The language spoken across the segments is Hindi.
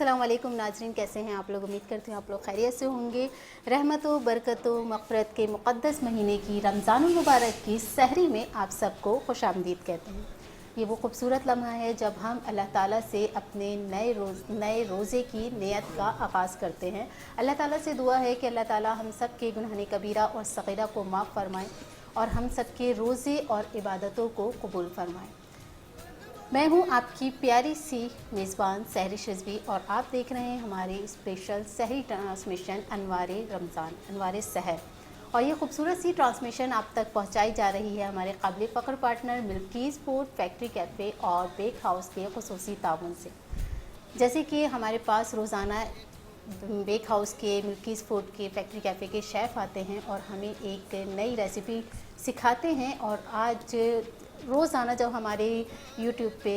अस्सलाम वालेकुम नाजरीन, कैसे हैं आप लोग। उम्मीद करती हूँ आप लोग खैरियत से होंगे। रहमतों बरकतों मग़फ़िरत के मुक़द्दस महीने की रमज़ानुल मुबारक की सहरी में आप सबको खुशामदीद कहते हैं। ये वो खूबसूरत लम्हा है जब हम अल्लाह ताला से अपने नए रोज़े की नियत का आगाज़ करते हैं। अल्लाह ताला से दुआ है कि अल्लाह ताला हम सब के गुनाह कबीरा और सग़ीरा को माफ़ फ़रमाएँ और हम सब के रोज़े और इबादतों को कबूल फ़रमाएँ। मैं हूं आपकी प्यारी सी मेज़बान सहरी रिज़वी और आप देख रहे हैं हमारे स्पेशल सहरी ट्रांसमिशन अनवारे रमज़ान, अनवारे सहर। और ये खूबसूरत सी ट्रांसमिशन आप तक पहुंचाई जा रही है हमारे काबिल फ़ख्र partner Milkies food factory cafe और बेक हाउस के खुसूसी ताउन से। जैसे कि हमारे पास रोज़ाना बेक हाउस के मिल्कीज़ फूड के फैक्ट्री कैफ़े के शेफ़ आते हैं और हमें एक नई रेसिपी सिखाते हैं। और आज रोज़ाना जब हमारे यूट्यूब पे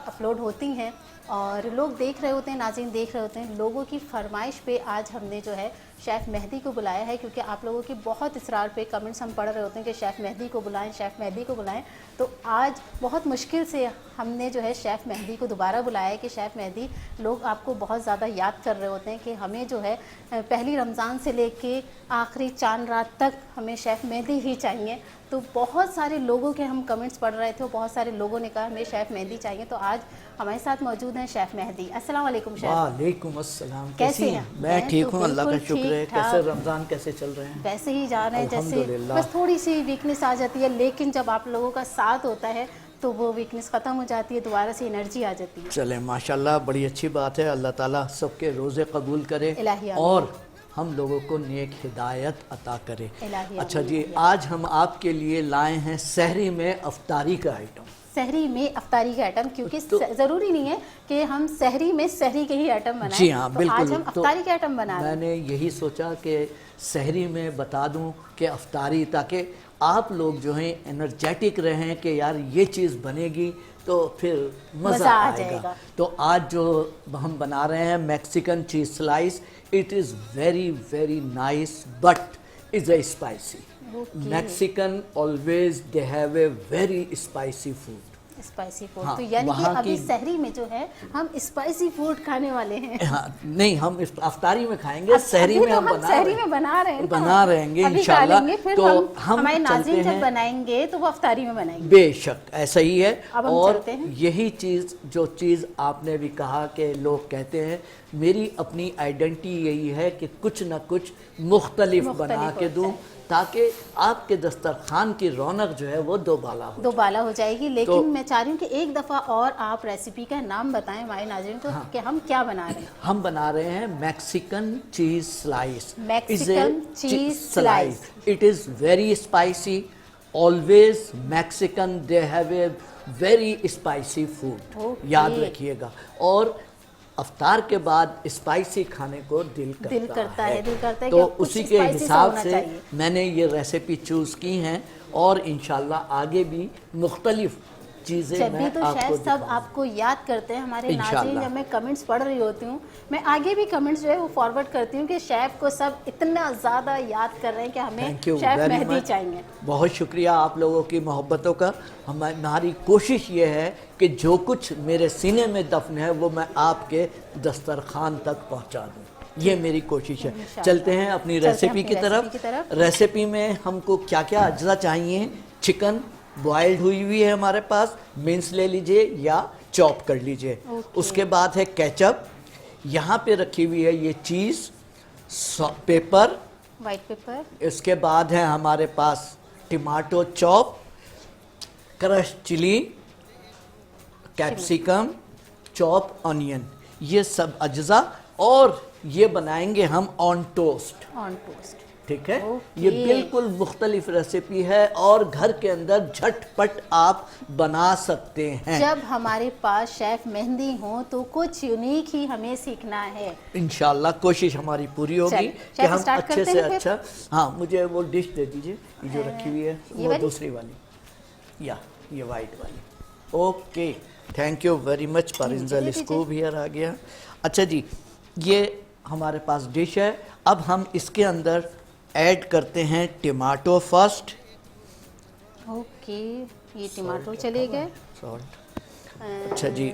अपलोड होती हैं और लोग देख रहे होते हैं, नाज़रीन देख रहे होते हैं, लोगों की फरमाइश पे आज हमने जो है शेफ़ मेहदी को बुलाया है। क्योंकि आप लोगों की बहुत इसरार पे कमेंट्स हम पढ़ रहे होते हैं कि शेफ़ मेहदी को बुलाएं, शेफ़ मेहदी को बुलाएं। तो आज बहुत मुश्किल से हमने जो है शेफ़ मेहदी को दोबारा बुलाया है कि शेफ़ मेहदी, लोग आपको बहुत ज़्यादा याद कर रहे होते हैं कि हमें जो है पहली रमज़ान से लेके आखिरी चांद रात तक हमें शेफ़ मेहदी ही चाहिए। तो बहुत सारे लोगों के हम कमेंट्स पढ़ रहे थे और बहुत सारे लोगों ने कहा हमें शेफ़ मेहदी चाहिए। तो आज हमारे साथ मौजूद हैं शेफ़ मेहदी। अस्सलाम वालेकुम शेफ़। वालेकुम अस्सलाम। कैसे हैं? मैं ठीक हूँ, अल्लाह का शुक्र है। ठीक ठाक। कैसे रमज़ान कैसे चल रहे हैं? वैसे ही जा रहे हैं, जैसे अल्हम्दुलिल्लाह। बस थोड़ी सी वीकनेस आ जाती है, लेकिन जब आप लोगों का साथ होता है तो वो वीकनेस ख़त्म हो जाती है, दोबारा से एनर्जी आ जाती है। चले माशाल्लाह, बड़ी अच्छी बात है। अल्लाह ताला सबके रोज़े कबूल करे इलाही आमीन। और हम लोगों को नेक हिदायत अता करे। इलाही अच्छा आमीन, जी, इलाही। आज हम आपके लिए लाए हैं सहरी में अफ्तारी का आइटम। सहरी में अफ्तारी का आइटम, क्योंकि तो ज़रूरी नहीं है कि हम सहरी में सहरी के ही आइटम बनाएं। जी हाँ, तो बिल्कुल। आज हम अफ्तारी के आइटम बना रहे हैं। मैंने यही सोचा कि सहरी में बता दूं कि अफ्तारी, ताकि आप लोग जो हैं एनर्जेटिक रहें कि यार ये चीज़ बनेगी तो फिर मज़ा आ आएगा। जाएगा। तो आज जो हम बना रहे हैं Mexican cheese slice, it is very very nice but is a spicy. Mexican always they have a very spicy food. Spicy food. हाँ, तो यानी कि वहाँ अभी की- सहरी में जो है हम स्पाइसी फूड खाने वाले हैं। हाँ, नहीं, हम अफ्तारी में खाएंगे, सहरी अभी में तो हम बना सहरी रहे हैं। में बना रहे हैं ना। बना रहेंगे अभी खा इंशाल्लाह। लेंगे, फिर तो हम हमारे चलते नाज़रीन जब हैं। बनाएंगे तो वो अफ्तारी में बनाएंगे। बेशक ऐसा ही है। अब हम और चलते हैं। यही चीज़, जो चीज़ आपने भी कहा कि लोग कहते हैं, मेरी अपनी आइडेंटिटी यही है कि कुछ ना कुछ मुख्तलिफ बना के दूं, ताकि आपके दस्तरखान की रौनक जो है वो दोबाला हो दोबाला हो जाएगी। लेकिन तो मैं चाह रही हूँ कि एक दफ़ा और आप रेसिपी का नाम बताएं हमारे नाज़रीन को। हाँ। कि हम क्या बना रहे हैं। हम बना रहे हैं Mexican cheese slice. Mexican cheese slice. It is very spicy. Always Mexican they have a very spicy food. Okay. याद रखिएगा। और अफ्तार के बाद स्पाइसी खाने को दिल करता है। दिल करता है तो कि कुछ उसी के spicy सा हिसाब होना से चाहिए। मैंने ये रेसिपी चूज़ की हैं और इंशाल्लाह आगे भी मुख्तलिफ चीज़ें जब भी मैं तो आपको शायद सब दिखाऊंगा। आपको याद करते हैं हमारे नाज़रीन। इंशाल्लाह। जब मैं कमेंट्स पढ़ रही होती हूँ, मैं आगे भी कमेंट्स जो है वो फॉरवर्ड करती हूँ कि शेफ़ को सब इतना ज़्यादा याद कर रहे हैं कि हमें थैंक यू शेफ़ वेरी मेहदी मच। चाहिए। बहुत शुक्रिया आप लोगों की मोहब्बतों का। हमारी कोशिश ये है कि जो कुछ मेरे सीने में दफन है वो मैं आपके दस्तरखान तक पहुंचा दूं। ये मेरी कोशिश है। चलते हैं अपनी रेसिपी की तरफ। रेसिपी में हमको क्या क्या अज्जा चाहिए। चिकन बॉइल्ड हुई हुई है हमारे पास, मिन्स ले लीजिए या चॉप कर लीजिए। उसके बाद है केचप, यहाँ पे रखी हुई है ये चीज़, पेपर, वाइट पेपर। इसके बाद है हमारे पास tomato chop, crush chilli, capsicum, chop onion, ये सब अज्जा। और ये बनाएंगे हम ऑन टोस्ट। On toast. ठीक है। Okay. ये बिल्कुल मुख्तलिफ रेसिपी है और घर के अंदर झटपट आप बना सकते हैं। जब हमारे पास शेफ़ मेहदी हो तो कुछ यूनिक ही हमें सीखना है। इंशाल्लाह कोशिश हमारी पूरी होगी कि हम अच्छे से अच्छा। हाँ, मुझे वो डिश दे दीजिए, ये जो रखी हुई है वो दूसरी वाली, या ये वाइट वाली। Okay, thank you very much. पारिंजल स्कूब हियर आ गया। अच्छा जी, ये हमारे पास डिश है। अब हम इसके अंदर ऐड करते हैं टमाटो फर्स्ट। ओके, ये टमाटो चले गए। सॉल्ट। अच्छा जी,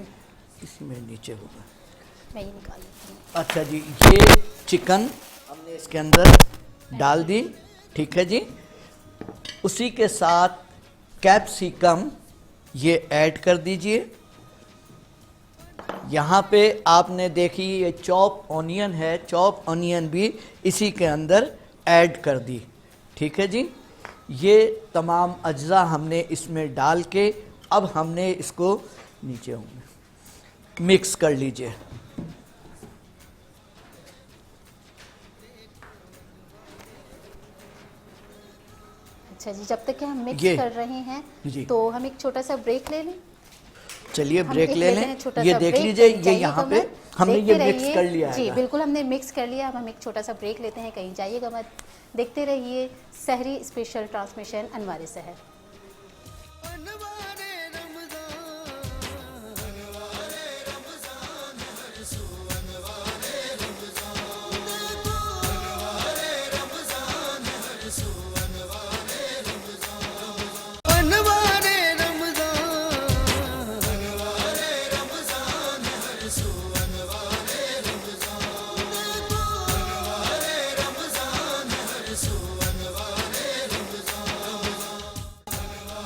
इसी में नीचे होगा। मैं ये निकाल लेती हूँ। अच्छा जी, ये चिकन हमने इसके अंदर डाल दी, ठीक है जी। उसी के साथ कैप्सिकम ये ऐड कर दीजिए। यहाँ पे आपने देखी ये चॉप ऑनियन है, चॉप ऑनियन भी इसी के अंदर ऐड कर दी, ठीक है जी। ये तमाम अज्जा हमने इसमें डाल के अब हमने इसको नीचे होंगे मिक्स कर लीजिए। अच्छा जी, जब तक कि हम मिक्स ये कर रहे हैं जी। तो हम एक छोटा सा ब्रेक ले लें। चलिए हम ब्रेक एक ले लेते लें। हैं छोटा ये सा देख ब्रेक, लीजिए, कहीं ये जाइए यहाँ तो पे मत, हमने देखते ये मिक्स रहिए। कर लिया जी है। बिल्कुल, हमने मिक्स कर लिया। अब हम एक छोटा सा ब्रेक लेते हैं, कहीं जाइएगा मत, देखते रहिए सहरी स्पेशल ट्रांसमिशन अनवारे सहर।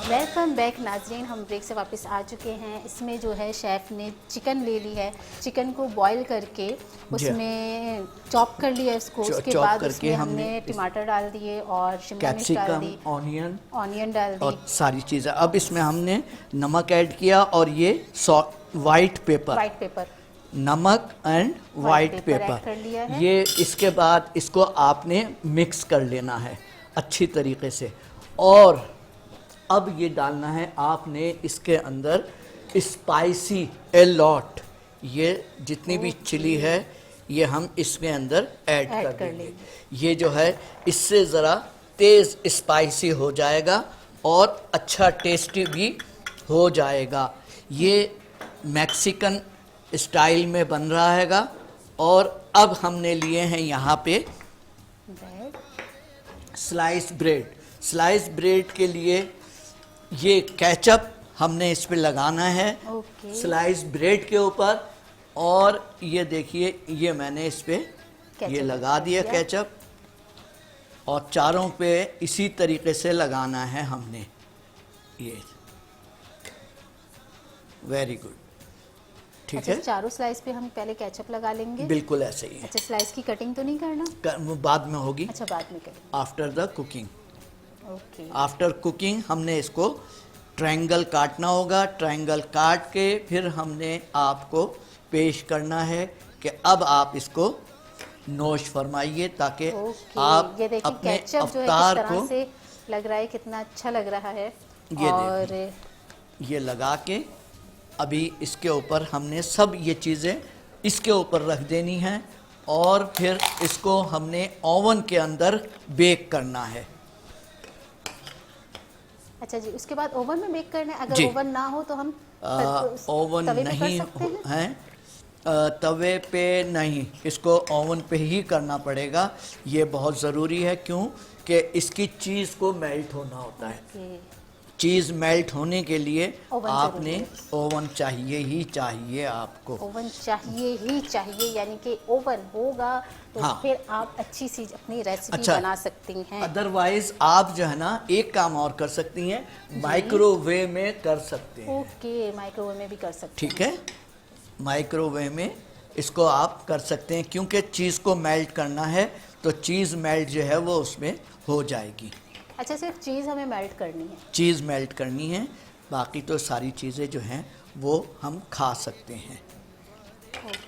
वेलकम बैक नाजरीन, हम ब्रेक से वापस आ चुके हैं। इसमें जो है शेफ़ ने चिकन ले ली है, चिकन को बॉईल करके उसमें चॉप कर लिया इसको। उसके बाद उसमें हमने टमाटर डाल दिए और शिमला मिर्च डाल दी, ऑनियन डाल दी और सारी चीज़ें। अब इसमें हमने नमक ऐड किया और ये वाइट पेपर, नमक एंड वाइट पेपर ऐड कर लिया है। ये इसके बाद इसको आपने मिक्स कर लेना है अच्छी तरीके से। और अब ये डालना है आपने इसके अंदर स्पाइसी ए लॉट, ये जितनी भी चिली है ये हम इसके अंदर ऐड कर देंगे। ये जो है इससे ज़रा तेज़ स्पाइसी हो जाएगा और अच्छा टेस्टी भी हो जाएगा। ये मैक्सिकन स्टाइल में बन रहा हैगा। और अब हमने लिए हैं यहाँ पे स्लाइस ब्रेड के लिए ये केचप हमने इस पे लगाना है स्लाइस ब्रेड के ऊपर। और ये देखिए, ये मैंने इस पे ये लगा दिया केचप, और चारों पे इसी तरीके से लगाना है हमने। ये वेरी गुड, ठीक है। चारों स्लाइस पे हम पहले केचप लगा लेंगे। बिल्कुल ऐसे ही है। अच्छा, स्लाइस की कटिंग तो नहीं करना? बाद में होगी। अच्छा, बाद में करेंगे after the cooking. Okay. After cooking हमने इसको ट्रायंगल काटना होगा। ट्रायंगल काट के फिर हमने आपको पेश करना है कि अब आप इसको नोश फरमाइए, ताकि आप ये देखिए अपने केचप जो है अफ्तार किस तरह को से लग रहा है, कितना अच्छा लग रहा है। और ये लगा के अभी इसके ऊपर हमने सब ये चीज़ें इसके ऊपर रख देनी हैं और फिर इसको हमने ओवन के अंदर बेक करना है। अच्छा जी, उसके बाद ओवन में बेक करना है। अगर ओवन ना हो तो हम ओवन तवे पे नहीं कर सकते हैं? तवे पे नहीं, इसको ओवन पे ही करना पड़ेगा। ये बहुत ज़रूरी है, क्यों कि इसकी चीज़ को मेल्ट होना होता है। चीज़ मेल्ट होने के लिए आपने ओवन चाहिए ही चाहिए। आपको ओवन चाहिए ही चाहिए, यानी कि ओवन होगा तो फिर आप अच्छी सी अपनी रेसिपी बना सकती हैं। अदरवाइज आप जो है ना एक काम और कर सकती हैं, माइक्रोवेव में कर सकते हैं। ओके, माइक्रोवेव में भी कर सकते हैं। ठीक है, माइक्रोवेव में इसको आप कर सकते हैं, क्योंकि चीज़ को मेल्ट करना है तो चीज़ मेल्ट जो है वो उसमें हो जाएगी। अच्छा, सिर्फ चीज़ हमें मेल्ट करनी है? चीज़ मेल्ट करनी है, बाकी तो सारी चीज़ें जो हैं वो हम खा सकते हैं।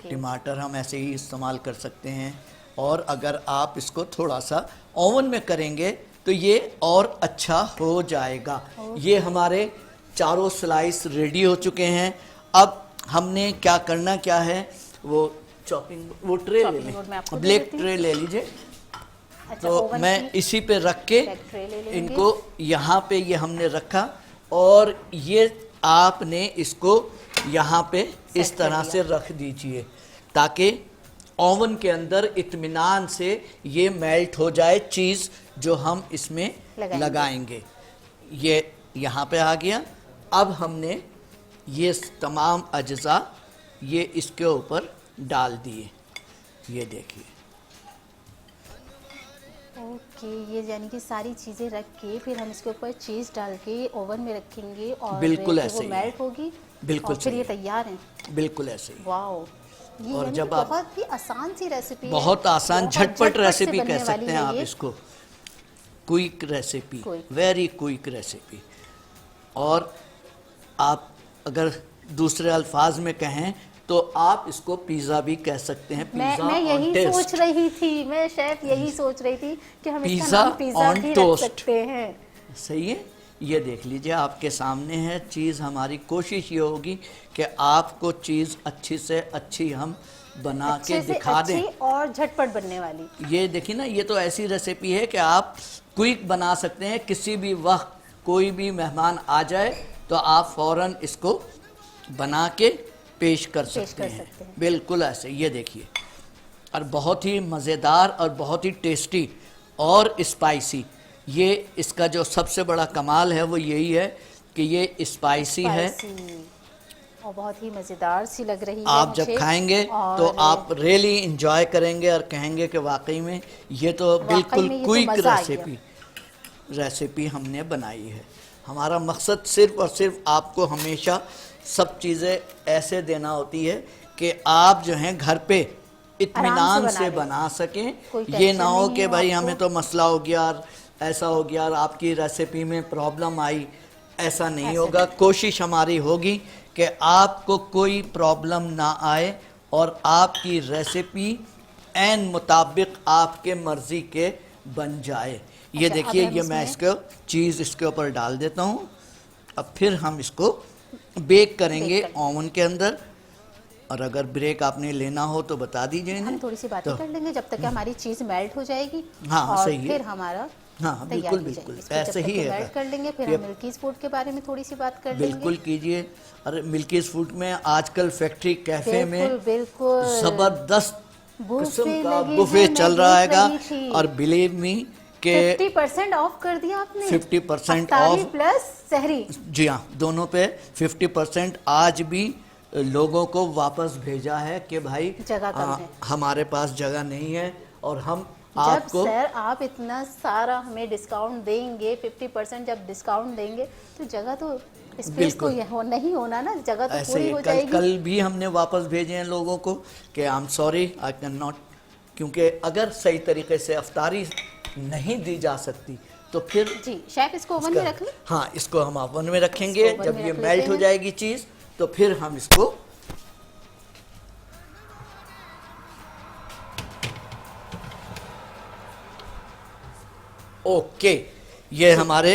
टमाटर हम ऐसे ही इस्तेमाल कर सकते हैं। और अगर आप इसको थोड़ा सा ओवन में करेंगे तो ये और अच्छा हो जाएगा। ये हमारे चारों स्लाइस रेडी हो चुके हैं। अब हमने क्या करना क्या है, वो चॉपिंग वो ट्रे ले लें, ब्लैक ट्रे ले लीजिए। अच्छा, तो मैं इसी पे रख के इनको यहाँ पे ये हमने रखा और ये आपने इसको यहाँ पे इस तरह से रख दीजिए, ताकि ओवन के अंदर इत्मीनान से ये मेल्ट हो जाए चीज़ जो हम इसमें लगाएंगे। ये यहाँ पे आ गया। अब हमने ये तमाम अज्जा ये इसके ऊपर डाल दिए, ये देखिए। ओके, ये यानी कि सारी चीज़ें रख के फिर हम इसके ऊपर चीज़ डाल के ओवन में रखेंगे और बिल्कुल फिर ऐसे वो ही मेल्ट होगी बिल्कुल और फिर ये सही है। तैयार है। बिल्कुल ऐसे ही। वाओ, ये और यानी जब कि आप बहुत ही आसान सी रेसिपी है, बहुत आसान बहुत झटपट से रेसिपी बनने कह वाली सकते हैं है आप ये। इसको, quick recipe, Quick। Very quick recipe. और आप अगर दूसरे अल्फाज में कहें तो आप इसको पिज़्ज़ा भी कह सकते हैं। पिज़्ज़ा मैं ऑन यही टेस्ट, सोच रही थी, मैं शेफ यही सोच रही थी कि हम इसका पिज़्ज़ा नाम पिज़्ज़ा ऑन भी रख टोस्ट। सकते हैं। सही है। ये देख लीजिए आपके सामने है चीज़। हमारी कोशिश ये होगी कि आपको चीज़ अच्छी से अच्छी हम बना के अच्छे से दिखा दें। अच्छी और झटपट बनने वाली। ये देखिए ना, ये तो ऐसी रेसिपी है कि आप क्विक बना सकते हैं। किसी भी वक्त कोई भी मेहमान आ जाए तो आप फ़ौरन इसको बना के पेश कर सकते हैं। बिल्कुल ऐसे, ये देखिए। और बहुत ही मज़ेदार और बहुत ही टेस्टी और स्पाइसी। ये इसका जो सबसे बड़ा कमाल है वो यही है कि ये स्पाइसी है। और बहुत ही मज़ेदार सी लग रही है आप मुझे। जब खाएंगे तो आप रियली इंजॉय करेंगे और कहेंगे कि वाकई में ये तो बिल्कुल क्विक रेसिपी हमने बनाई है। हमारा मकसद सिर्फ और सिर्फ आपको हमेशा सब चीज़ें ऐसे देना होती है कि आप जो हैं घर पे इत्मीनान से बना सकें। ये ना हो कि भाई हमें तो मसला हो गया और ऐसा हो गया और आपकी रेसिपी में प्रॉब्लम आई, ऐसा नहीं होगा। कोशिश हमारी होगी कि आपको कोई प्रॉब्लम ना आए और आपकी रेसिपी एन मुताबिक आपके मर्ज़ी के बन जाए। ये देखिए, ये मैं इसको चीज़ इसके ऊपर डाल देता हूँ। अब फिर हम इसको बेक करेंगे ओवन के अंदर। और अगर ब्रेक आपने लेना हो तो बता दीजिए। हम थोड़ी सी बातें कर लेंगे जब तक कि हमारी चीज़ मेल्ट हो जाएगी। हाँ, और सही है। फिर हमारा हाँ, बिल्कुल बिल्कुल ऐसे ही है। मेल्ट कर लेंगे, फिर हम मिल्कीज़ फूड के बारे में थोड़ी सी बात कर लेंगे। बिल्कुल कीजिए। अरे मिल्कीज़ फूड में आजकल फैक्ट्री कैफे में बिल्कुल ज़बरदस्त किस्म का लगे बुफे हैं, चल मैं रहा देख हैगा। रही थी। और बिलीव मी के 50% ऑफ कर दिया आपने। 50% अफ्तारी ऑफ प्लस सहरी। जी हाँ, दोनों पे 50%। आज भी लोगों को वापस भेजा है कि भाई जगह कम है, हमारे पास जगह नहीं है। और हम जब आपको सर आप इतना सारा हमें डिस्काउंट देंगे, 50% जब डिस्काउंट देंगे तो जगह तो स्पेस तो ये हो नहीं होना ना, जगह तो ऐसे पूरी हो कल जाएगी। कल भी हमने वापस भेजे हैं लोगों को कि I am sorry I can not, क्योंकि अगर सही तरीके से अफ्तारी नहीं दी जा सकती तो फिर जी शेफ इसको ओवन में रख लें। हाँ, इसको हम ओवन में रखेंगे। जब ये मेल्ट हो जाएगी चीज़ तो फिर हम इसको ओके। ये हमारे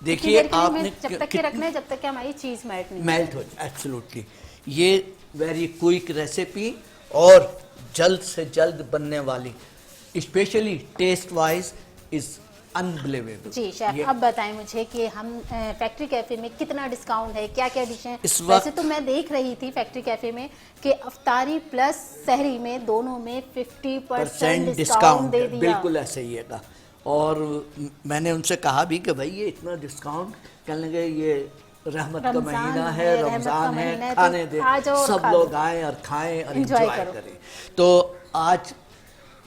देखिए आपने जब तक के रखना है जब तक कि हमारी चीज़ मेल्ट हो जाए। एब्सोल्युटली, ये वेरी क्विक रेसिपी और जल्द से जल्द बनने वाली, specially taste wise is unbelievable. जी शेफ, अब बताएं मुझे कि हम फैक्ट्री कैफे में कितना डिस्काउंट है, क्या क्या डिशें इस वक्त? वैसे तो मैं देख रही थी फैक्ट्री कैफे में कि अफ्तारी प्लस सहरी में दोनों में 50% डिस्काउंट दे दिया। बिल्कुल ऐसे ही है। और मैंने उनसे कहा भी कि भाई ये इतना डिस्काउंट, कहने लगे ये रहमत का महीना है, रमज़ान है, खाने दे, सब लोग आएँ और खाएं और एंजॉय करें। तो आज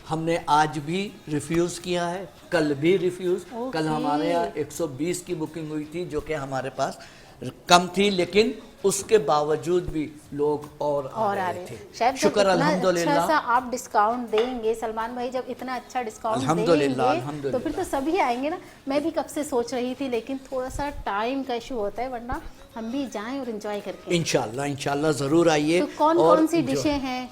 हमने आज भी रिफ्यूज़ किया है, कल भी रिफ्यूज़। कल हमारे यहाँ 120 की बुकिंग हुई थी जो कि हमारे पास कम थी, लेकिन उसके बावजूद भी लोग और आ रहे थे। शेफ शुक्र अल्हम्दुलिल्लाह। अच्छा सा आप डिस्काउंट देंगे सलमान भाई, जब इतना अच्छा डिस्काउंट अल्हम्दुलिल्लाह, देंगे अल्हम्दुलिल्लाह, तो फिर तो सभी आएंगे ना। मैं भी कब से सोच रही थी, लेकिन थोड़ा सा टाइम का इशू होता है, वरना हम भी जाएं और एंजॉय करके। इंशाल्लाह इंशाल्लाह ज़रूर आइए। तो कौन कौन सी डिशें हैं?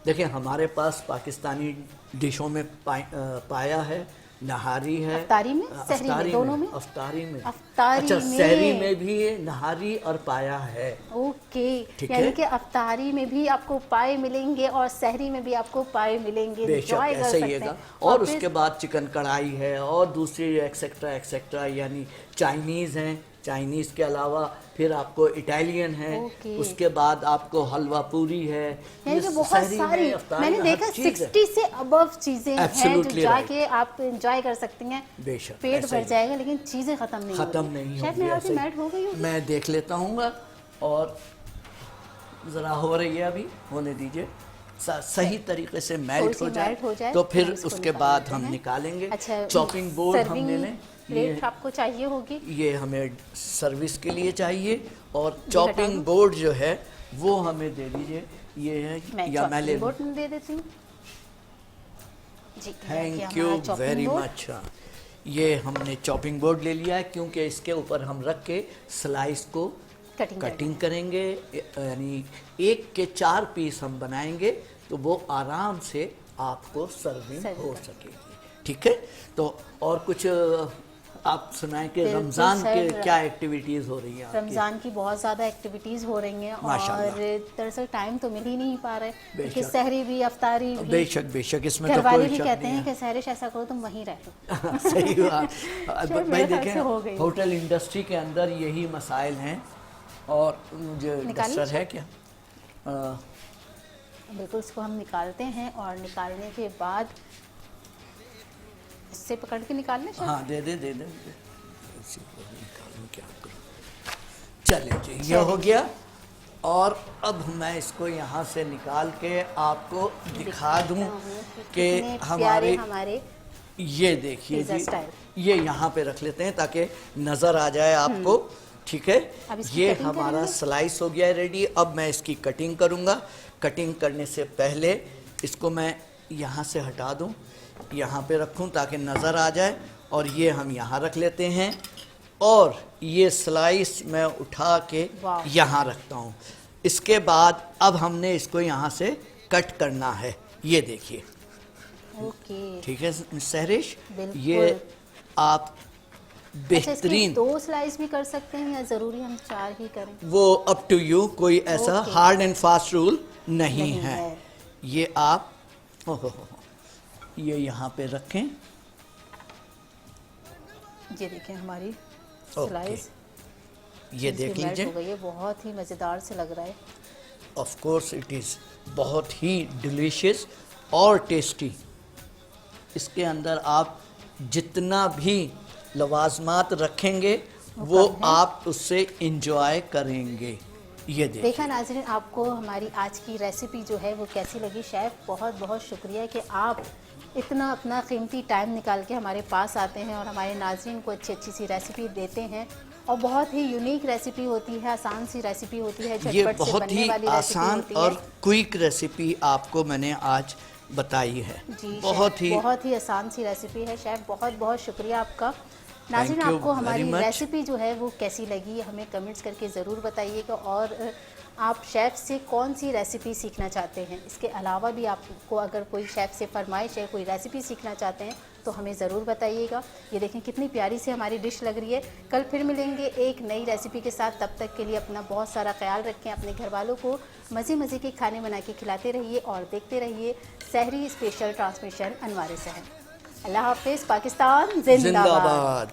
देखिए, हमारे पास पाकिस्तानी डिशों में पाया है, नहारी है। अफ्तारी में, सहरी में, दोनों में? अफ्तारी में। अफ्तारी अच्छा, में सहरी में भी नहारी और पाया है। ओके, यानी कि अफ्तारी में भी आपको पाए मिलेंगे और सहरी में भी आपको पाए मिलेंगे। बेशक ऐसे ही है। और उसके बाद चिकन कढ़ाई है और दूसरी एक्सेट्रा एक्सेट्रा, यानी चाइनीज़ हैं। चाइनीज़ के अलावा फिर आपको इटालियन है, उसके बाद आपको हलवा पूरी है। यानी कि बहुत सारी मैंने देखा 60 से अबव चीजें हैं जो जाके आप एंजॉय कर सकती हैं। बेशक पेट भर जाएगा, लेकिन चीजें खत्म नहीं होंगी। शायद मेरा भी मेल्ट हो गई होगी। मैं देख लेता हूँ और ज़रा हो रही है, अभी होने दीजिए। सही तरीके से मेल्ट थोड़ी सी मेल्ट हो जाए तो तो फिर हम इसको उसके निकाल बाद लेते हम हैं। निकालेंगे। अच्छा, चॉपिंग बोर्ड हम ले लें। प्लेट आपको चाहिए होगी? ये हमें सर्विस के लिए चाहिए, और हटा चॉपिंग दूं? बोर्ड जो है वो हमें दे दीजिए। ये है या मैं ले चॉपिंग लूं? बोर्ड दे देती हूँ जी। Thank you very much. ये हमने चॉपिंग बोर्ड ले लिया है, क्योंकि इसके ऊपर हम रख के स्लाइस को कटिंग करेंगे, यानी 1 के 4 पीस हम बनाएंगे तो वो आराम से आपको सर्विंग हो सकेगी। ठीक है, तो और कुछ आप सुनाएं कि रमज़ान के क्या एक्टिविटीज़ हो रही हैं आपकी? रमज़ान की बहुत ज़्यादा एक्टिविटीज़ हो रही हैं, और दरअसल टाइम तो मिल ही नहीं पा रहा है, क्योंकि सहरी भी, अफ्तारी भी, बेशक इसमें तो घर वाले कोई भी शक कहते नहीं हैं कि सहरिश ऐसा करो तुम वहीं रह लो। सही बात। शायद भाई मेरे ख्याल से हो देखें, गई। होटल इंडस्ट्री के अंदर यही मसाइल हैं, और मुझे निकालिए डस्टर है क्या? बिल्कुल, इसको हम निकालते हैं, और निकालने के बाद इससे पकड़ के निकाल लें। हाँ, दे दे इसी को निकालूं, क्या करूं? चलिए जी, ये हो गया। और अब मैं इसको यहाँ से निकाल के आपको दिखा दूं कि हमारे ये देखिए जी, ये यहाँ पे रख लेते हैं ताकि नज़र आ जाए आपको। ठीक है, ये हमारा स्लाइस हो गया है रेडी। अब मैं इसकी कटिंग करूँगा। कटिंग करने से पहले इसको मैं यहाँ से हटा दूँ, यहाँ पे रखूँ ताकि नज़र आ जाए, और ये हम यहाँ रख लेते हैं, और ये स्लाइस मैं उठा के यहाँ रखता हूँ। इसके बाद अब हमने इसको यहाँ से कट करना है, ये देखिए। ओके, ठीक है सहरिश, ये आप बेहतरीन 2 स्लाइस भी कर सकते हैं, या ज़रूरी हम 4 ही करें? वो अप टू यू, कोई ऐसा हार्ड एंड फास्ट रूल नहीं है। ये आप ये यहाँ पे रखें। ये देखें हमारी स्लाइस, ये देख लीजिए, हो गई है, बहुत ही मज़ेदार से लग रहा है। ऑफ कोर्स इट इज़ बहुत ही डिलीशियस और टेस्टी। इसके अंदर आप जितना भी लवाजमात रखेंगे वो आप उससे इंजॉय करेंगे। ये देखा नाज़रीन, आपको हमारी आज की रेसिपी जो है वो कैसी लगी? शेफ़ बहुत बहुत शुक्रिया कि आप इतना अपना कीमती टाइम निकाल के हमारे पास आते हैं और हमारे नाज़रीन को अच्छी अच्छी सी रेसिपी देते हैं, और बहुत ही यूनिक रेसिपी होती है, आसान सी रेसिपी होती है, ये बहुत ही आसान और क्विक रेसिपी आपको मैंने आज बताई है। जी, बहुत ही आसान सी रेसिपी है। शेफ़ बहुत बहुत शुक्रिया आपका। नाज़रीन, आपको हमारी रेसिपी जो है वो कैसी लगी हमें कमेंट्स करके ज़रूर बताइएगा, और आप शेफ़ से कौन सी रेसिपी सीखना चाहते हैं। इसके अलावा भी आपको अगर कोई शेफ़ से फरमाइश है, कोई रेसिपी सीखना चाहते हैं तो हमें ज़रूर बताइएगा। ये देखें कितनी प्यारी सी हमारी डिश लग रही है। कल फिर मिलेंगे एक नई रेसिपी के साथ। तब तक के लिए अपना बहुत सारा ख्याल रखें, अपने घर वालों को मज़े मज़े के खाने बना के खिलाते रहिए, और देखते रहिए सहरी स्पेशल ट्रांसमिशन अनवार सहर। अल्लाह हाफ़िज़। पाकिस्तान जिंदाबाद।